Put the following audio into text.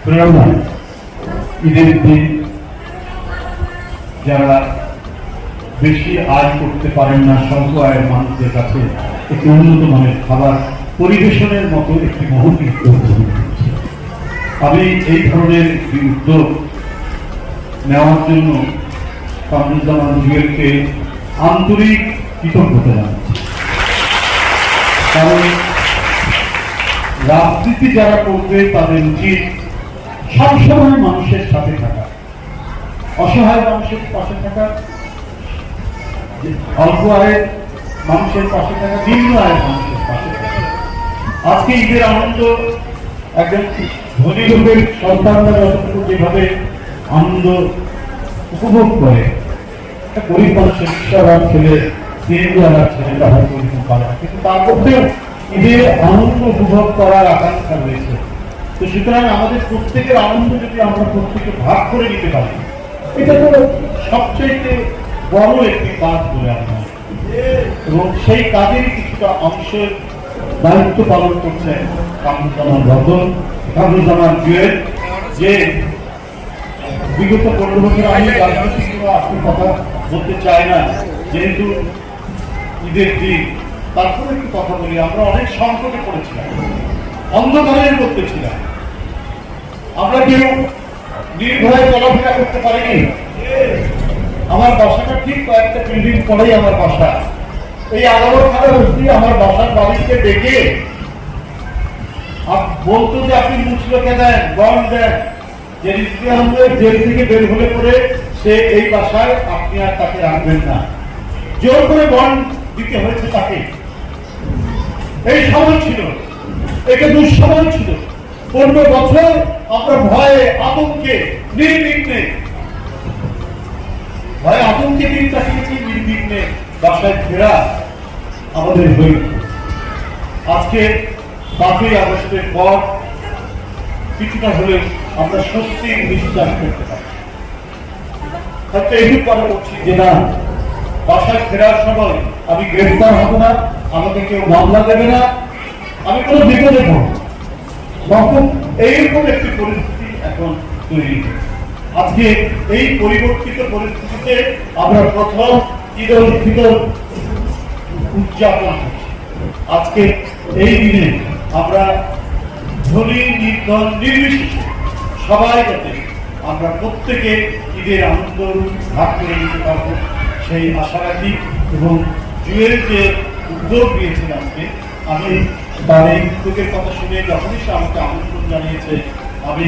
প্রেরণা ঈদের দিন যারা বেশি আয় করতে পারেন না, স্বল্প আয়ের মানুষদের কাছে একটি উন্নত মানের খাবার পরিবেশনের মতো একটি মহৎ উদ্যোগ। আমি এই ধরনের একটি উদ্যোগ নেওয়ার জন্য কামরুজ্জামান জুয়েলকে আন্তরিক কৃতজ্ঞতা জানাচ্ছি। কারণ রাজনীতি যারা করবে তাদের উচিত সবসময় মানুষের সাথে থাকা, অসহায় মানুষের পাশে থাকা, অল্প আয়ের মানুষের পাশে থাকা, নিম্ন আয়ের মানুষের পাশে থাকা। আজকে ঈদের আনন্দ একজন ধনী লোকের সন্তানরা যতটুকু যেভাবে আনন্দ উপভোগ করে, গরিব মানুষের রিক্সাওয়ালার ছেলে, সিএনজিওয়ালার ছেলেটা হয়তো ওইরকম পারে না, কিন্তু তার মধ্যেও ঈদের আনন্দ উপভোগ করার আকাঙ্ক্ষা রয়েছে। তো সুতরাং আমাদের প্রত্যেকের আনন্দ যদি আমরা প্রত্যেকে ভাগ করে নিতে পারি, এটা তো সবচেয়ে বড় একটি কাজ বলে আমরা, এবং সেই কাজেরই কিছুটা অংশের দায়িত্ব পালন করছেন কামরুজ্জামান রতন, কামরুজ্জামান জুয়েল। যে বিগত 15 বছর আমি রাজনৈতিক আসল কথা বলতে চাই না, যেহেতু ঈদের দিন, তারপরে একটু কথা বলি। আমরা অনেক সংকটে পড়েছিলাম, অন্ধকারের মধ্যে ছিলাম, আমরা কেউ নির্ভয়ে চলাফেরা করতে পারিনি। আমার বাসাটা ঠিক কয়েকটা বিল্ডিং পরেই আমার বাসা। এই আলোর খারাপ হচ্ছে আমার বাসার বাড়িতে ডেকে বলতো যে আপনি মুচলোকে দেন, বন্ড দেন, যে রিজভী আহমেদ জেল থেকে বের হলে পরে সে এই বাসায় আপনি আর তাকে রাখবেন না, জোর করে বন্ড দিতে হয়েছে তাকে। এই সময় ছিল, এটা দুঃসময় ছিল। 15 বছর আমরা ভয়ে আতঙ্কে নির্বিঘ্নে দিন কাটিয়েছি, নির্বিঘ্নে বাসায় ফেরা আমাদের হয়ে। আজকে 5ই আগস্টের পর কিছুটা হলেও আমরা স্বস্তির নিঃশ্বাস করতে পারি। হয়তো এইটুকু কথা বলছি যে না, বাসায় ফেরার সময় আমি গ্রেফতার হব না, আমাকে কেউ মামলা দেবে না, আমি কোনো বিপদে পড়ব। তখন এইরকম একটি পরিস্থিতি এখন তৈরি। আজকে এই পরিবর্তিত পরিস্থিতিতে আমরা প্রথম ঈদ উল ফিতর উদযাপন করছি। আজকে এই দিনে আমরা ধনী নির্ধন নির্বিশেষে সবাই যাতে আমরা প্রত্যেকে ঈদের আনন্দ ভাগ করে নিতে পারবো সেই আশা রাখি। এবং জুয়েল যে উদ্যোগ নিয়েছেন আজকে, আমি তার এই উদ্যোগের কথা শুনে যখনই সে আমাকে আমন্ত্রণ জানিয়েছে, আমি